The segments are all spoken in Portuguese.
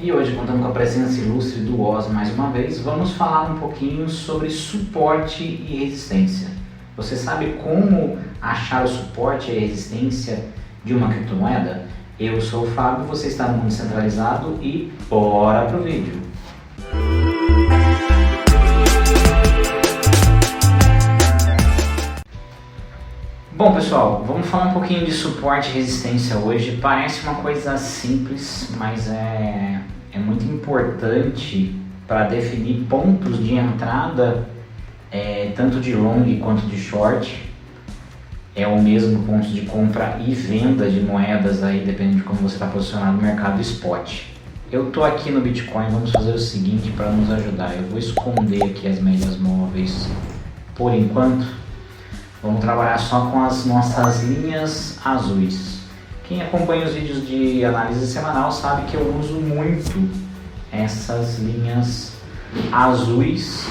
E hoje, contando com a presença ilustre do Oz mais uma vez, vamos falar um pouquinho sobre suporte e resistência. Você sabe como achar o suporte e a resistência de uma criptomoeda? Eu sou o Fábio, você está no Mundo Centralizado e bora pro vídeo! Bom pessoal, vamos falar um pouquinho de suporte e resistência hoje. Parece uma coisa simples, mas é muito importante para definir pontos de entrada, tanto de long quanto de short. É o mesmo ponto de compra e venda de moedas aí, dependendo de como você está posicionado no mercado spot. Eu estou aqui no Bitcoin, vamos fazer o seguinte para nos ajudar. Eu vou esconder aqui as médias móveis por enquanto. Vamos trabalhar só com as nossas linhas azuis. Quem acompanha os vídeos de análise semanal sabe que eu uso muito essas linhas azuis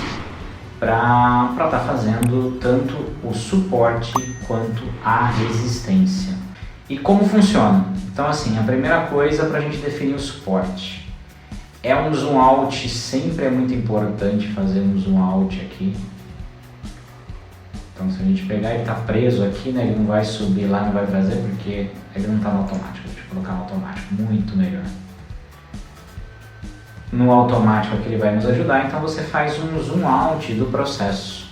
para estar fazendo tanto o suporte quanto a resistência. E como funciona? Então assim, a primeira coisa para a gente definir o suporte é um zoom out. Sempre é muito importante fazer um zoom out aqui. Então se a gente pegar, ele está preso aqui, né? Ele não vai subir lá, não vai trazer, porque ele não está no automático. Deixa eu colocar no automático, muito melhor. No automático aqui ele vai nos ajudar, então você faz um zoom out do processo.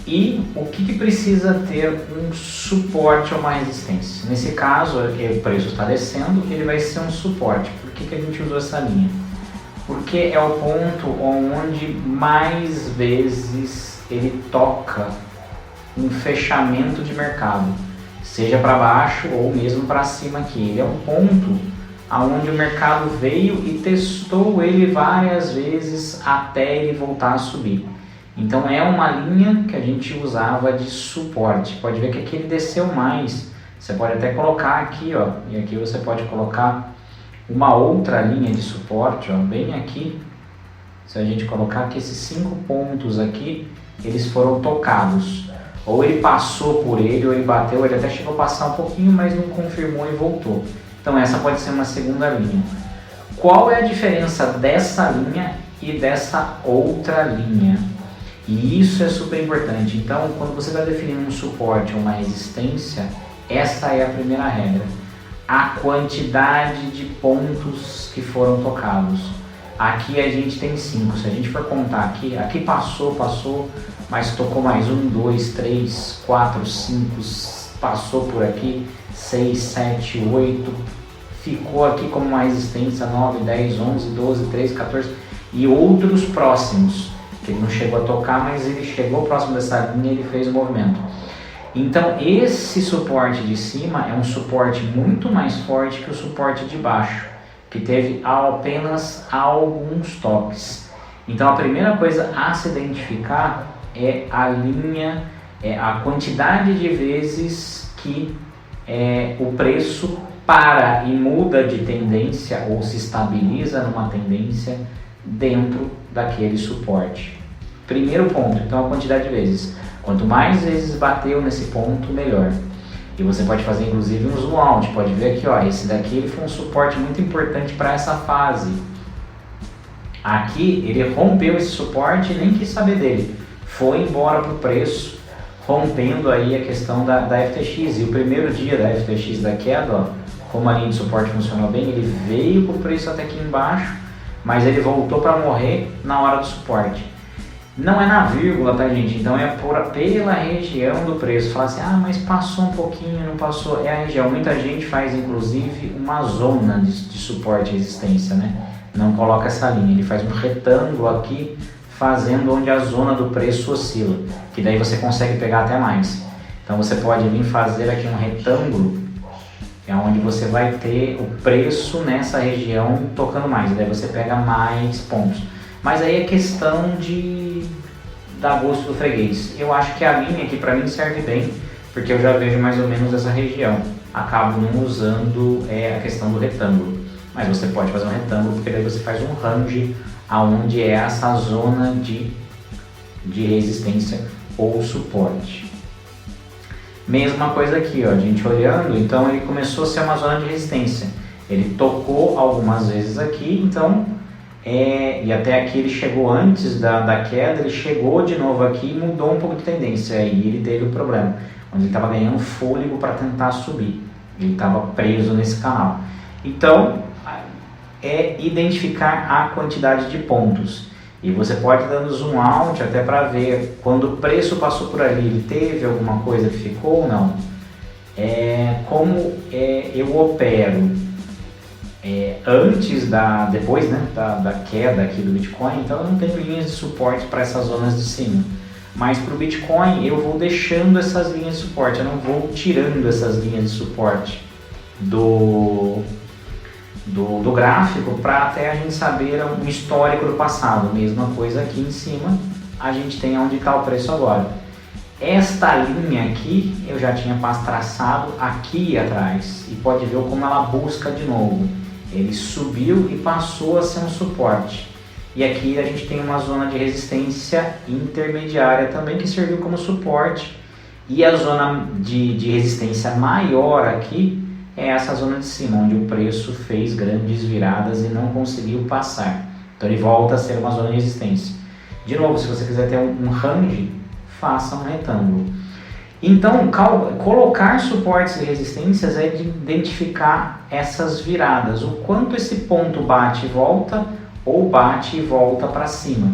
E o que precisa ter um suporte ou uma resistência? Nesse caso, o preço está descendo, ele vai ser um suporte. Por que a gente usou essa linha? Porque é o ponto onde mais vezes ele toca um fechamento de mercado, seja para baixo ou mesmo para cima aqui. Ele é um ponto aonde o mercado veio e testou ele várias vezes até ele voltar a subir. Então é uma linha que a gente usava de suporte. Pode ver que aqui ele desceu mais. Você pode até colocar aqui, ó, e aqui você pode colocar uma outra linha de suporte, ó, bem aqui. Se a gente colocar aqui esses 5 pontos aqui, eles foram tocados. Ou ele passou por ele, ou ele bateu, ele até chegou a passar um pouquinho, mas não confirmou e voltou. Então essa pode ser uma segunda linha. Qual é a diferença dessa linha e dessa outra linha? E isso é super importante. Então quando você está definindo um suporte ou uma resistência, essa é a primeira regra. A quantidade de pontos que foram tocados. Aqui a gente tem 5, se a gente for contar aqui passou, mas tocou mais 1, 2, 3, 4, 5, passou por aqui, 6, 7, 8, ficou aqui como uma resistência, 9, 10, 11, 12, 13, 14 e outros próximos, que ele não chegou a tocar, mas ele chegou próximo dessa linha e ele fez o movimento. Então esse suporte de cima é um suporte muito mais forte que o suporte de baixo, que teve apenas alguns toques. Então a primeira coisa a se identificar é a linha, a quantidade de vezes que o preço para e muda de tendência ou se estabiliza numa tendência dentro daquele suporte. Primeiro ponto, então a quantidade de vezes. Quanto mais vezes bateu nesse ponto, melhor. E você pode fazer inclusive um zoom out, pode ver aqui, ó, esse daqui ele foi um suporte muito importante para essa fase. Aqui ele rompeu esse suporte e nem quis saber dele, foi embora para o preço, rompendo aí a questão da FTX. E o primeiro dia da FTX da queda, ó, como a linha de suporte funcionou bem, ele veio para o preço até aqui embaixo, mas ele voltou para morrer na hora do suporte. Não é na vírgula, tá gente? Então é pela região do preço. Fala assim, ah, mas passou um pouquinho, não passou. É a região. Muita gente faz inclusive uma zona de suporte e resistência, né? Não coloca essa linha, ele faz um retângulo aqui, fazendo onde a zona do preço oscila. Que daí você consegue pegar até mais. Então você pode vir fazer aqui um retângulo, é onde você vai ter o preço nessa região tocando mais. Daí você pega mais pontos. Mas aí é questão de dar gosto do freguês. Eu acho que a linha aqui para mim serve bem, porque eu já vejo mais ou menos essa região. Acabo não usando a questão do retângulo. Mas você pode fazer um retângulo, porque daí você faz um range aonde é essa zona de resistência ou suporte. Mesma coisa aqui, ó, a gente olhando, então ele começou a ser uma zona de resistência. Ele tocou algumas vezes aqui, então, e até aqui ele chegou antes da queda, ele chegou de novo aqui e mudou um pouco de tendência, aí ele teve o problema, onde ele estava ganhando fôlego para tentar subir, ele estava preso nesse canal. Então, é identificar a quantidade de pontos. E você pode ir dando zoom out até para ver quando o preço passou por ali, ele teve alguma coisa que ficou ou não. Como eu opero antes depois, né, da queda aqui do Bitcoin, então eu não tenho linhas de suporte para essas zonas de cima. Mas para o Bitcoin eu vou deixando essas linhas de suporte, eu não vou tirando essas linhas de suporte do gráfico para até a gente saber um histórico do passado. Mesma coisa aqui em cima, a gente tem onde está o preço agora. Esta linha aqui eu já tinha traçado aqui atrás e pode ver como ela busca de novo. Ele subiu e passou a ser um suporte. E aqui a gente tem uma zona de resistência intermediária também que serviu como suporte. E a zona de resistência maior aqui é essa zona de cima, onde o preço fez grandes viradas e não conseguiu passar. Então ele volta a ser uma zona de resistência. De novo, se você quiser ter um range, faça um retângulo. Então, colocar suportes e resistências é de identificar essas viradas, o quanto esse ponto bate e volta, ou bate e volta para cima.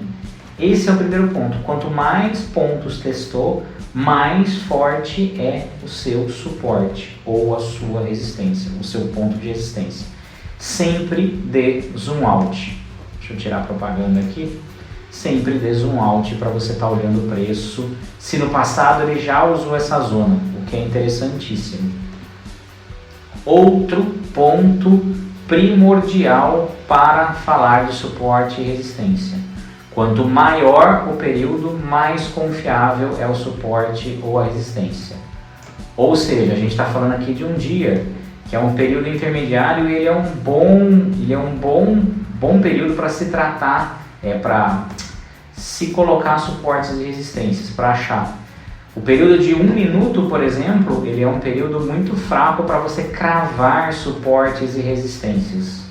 Esse é o primeiro ponto. Quanto mais pontos testou, mais forte é o seu suporte ou a sua resistência, o seu ponto de resistência. Sempre dê zoom out. Deixa eu tirar a propaganda aqui. Sempre dê zoom out para você estar olhando o preço. Se no passado ele já usou essa zona, o que é interessantíssimo. Outro ponto primordial para falar de suporte e resistência. Quanto maior o período, mais confiável é o suporte ou a resistência. Ou seja, a gente está falando aqui de um dia, que é um período intermediário e ele é um bom período para se tratar, para se colocar suportes e resistências, para achar. O período de 1 minuto, por exemplo, ele é um período muito fraco para você cravar suportes e resistências.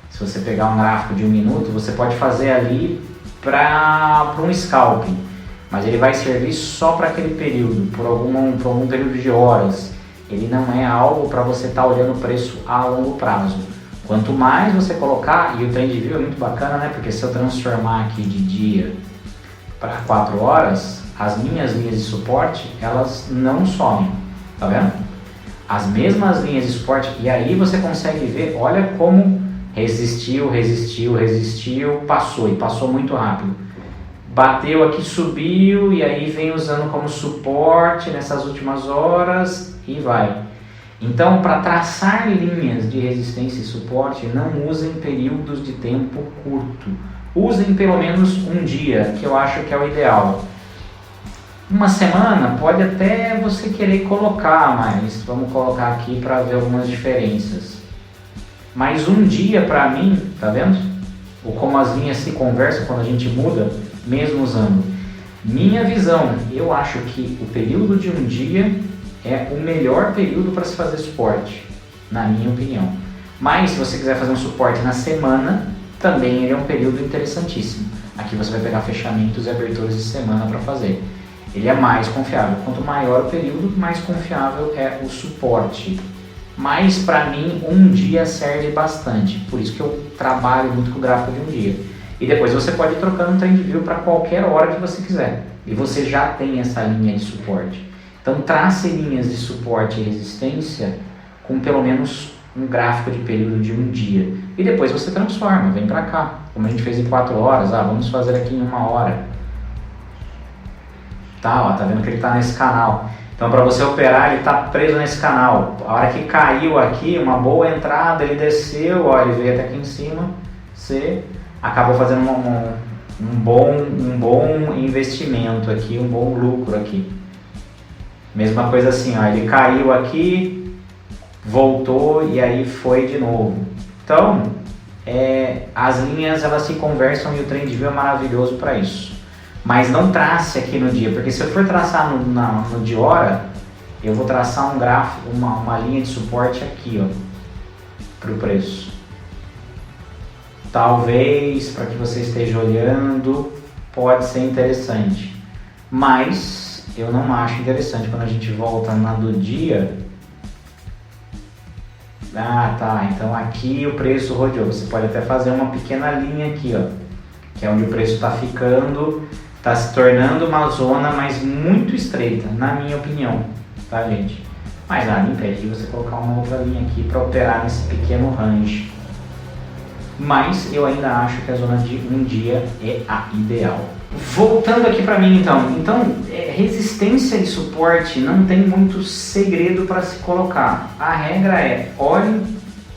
Se você pegar um gráfico de 1 minuto, você pode fazer ali para um scalping, mas ele vai servir só para aquele período, por algum período de horas. Ele não é algo para você estar olhando o preço a longo prazo. Quanto mais você colocar, e o TrendView é muito bacana, né? Porque se eu transformar aqui de dia para 4 horas, as minhas linhas de suporte, elas não somem, tá vendo? As mesmas linhas de suporte, e aí você consegue ver, olha como resistiu, passou, e passou muito rápido. Bateu aqui, subiu, e aí vem usando como suporte nessas últimas horas, e vai. Então, para traçar linhas de resistência e suporte, não usem períodos de tempo curto. Usem pelo menos um dia, que eu acho que é o ideal. Uma semana pode até você querer colocar, mas vamos colocar aqui para ver algumas diferenças. Mas um dia para mim, tá vendo? Ou como as linhas se conversam quando a gente muda, mesmo usando. Minha visão, eu acho que o período de um dia é o melhor período para se fazer suporte, na minha opinião. Mas se você quiser fazer um suporte na semana, também ele é um período interessantíssimo. Aqui você vai pegar fechamentos e aberturas de semana para fazer. Ele é mais confiável. Quanto maior o período, mais confiável é o suporte. Mas para mim, um dia serve bastante. Por isso que eu trabalho muito com o gráfico de um dia. E depois você pode ir trocando um TrendView para qualquer hora que você quiser. E você já tem essa linha de suporte. Então trace linhas de suporte e resistência com pelo menos um gráfico de período de um dia. E depois você transforma, vem para cá. Como a gente fez em 4 horas, vamos fazer aqui em 1 hora. Tá vendo que ele está nesse canal. Então para você operar, ele está preso nesse canal. A hora que caiu aqui, uma boa entrada, ele desceu, ele veio até aqui em cima, você acabou fazendo um bom investimento aqui, um bom lucro aqui. Mesma coisa assim, ele caiu aqui, voltou e aí foi de novo. Então, as linhas elas se conversam e o TrendView é maravilhoso para isso. Mas não trace aqui no dia, porque se eu for traçar no de hora, eu vou traçar um gráfico, uma linha de suporte aqui, para o preço. Talvez, para que você esteja olhando, pode ser interessante, mas eu não acho interessante quando a gente volta na do dia. Ah, tá, então aqui o preço rodeou. Você pode até fazer uma pequena linha aqui, ó, que é onde o preço está ficando, está se tornando uma zona, mas muito estreita, na minha opinião, tá, gente? Mas nada impede de você colocar uma outra linha aqui para operar nesse pequeno range. Mas eu ainda acho que a zona de um dia é a ideal. Voltando aqui para mim então, resistência e suporte não tem muito segredo para se colocar. A regra é, olhe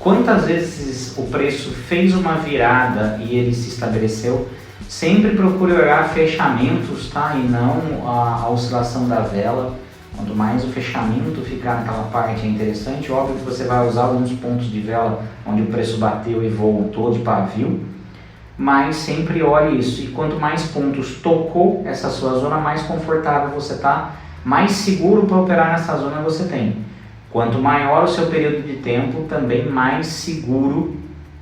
quantas vezes o preço fez uma virada e ele se estabeleceu. Sempre procure olhar fechamentos, tá? E não a oscilação da vela. Quanto mais o fechamento ficar naquela parte é interessante. Óbvio que você vai usar alguns pontos de vela onde o preço bateu e voltou de pavio, mas sempre olhe isso. E quanto mais pontos tocou essa sua zona, mais confortável você está, mais seguro para operar nessa zona você tem. Quanto maior o seu período de tempo, também mais seguro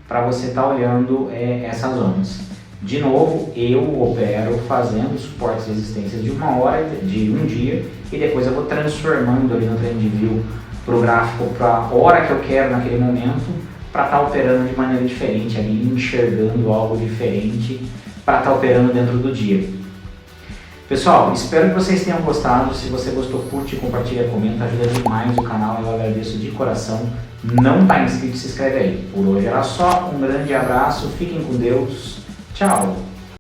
para você estar olhando essas zonas. De novo, eu opero fazendo suportes e resistências de uma hora, de um dia, e depois eu vou transformando ali no TradingView para o gráfico, para a hora que eu quero naquele momento, para estar operando de maneira diferente ali, enxergando algo diferente, para estar operando dentro do dia. Pessoal, espero que vocês tenham gostado. Se você gostou, curte, compartilha, comenta, ajuda demais o canal, eu agradeço de coração. Não está inscrito, se inscreve aí. Por hoje era só, um grande abraço, fiquem com Deus. Tchau!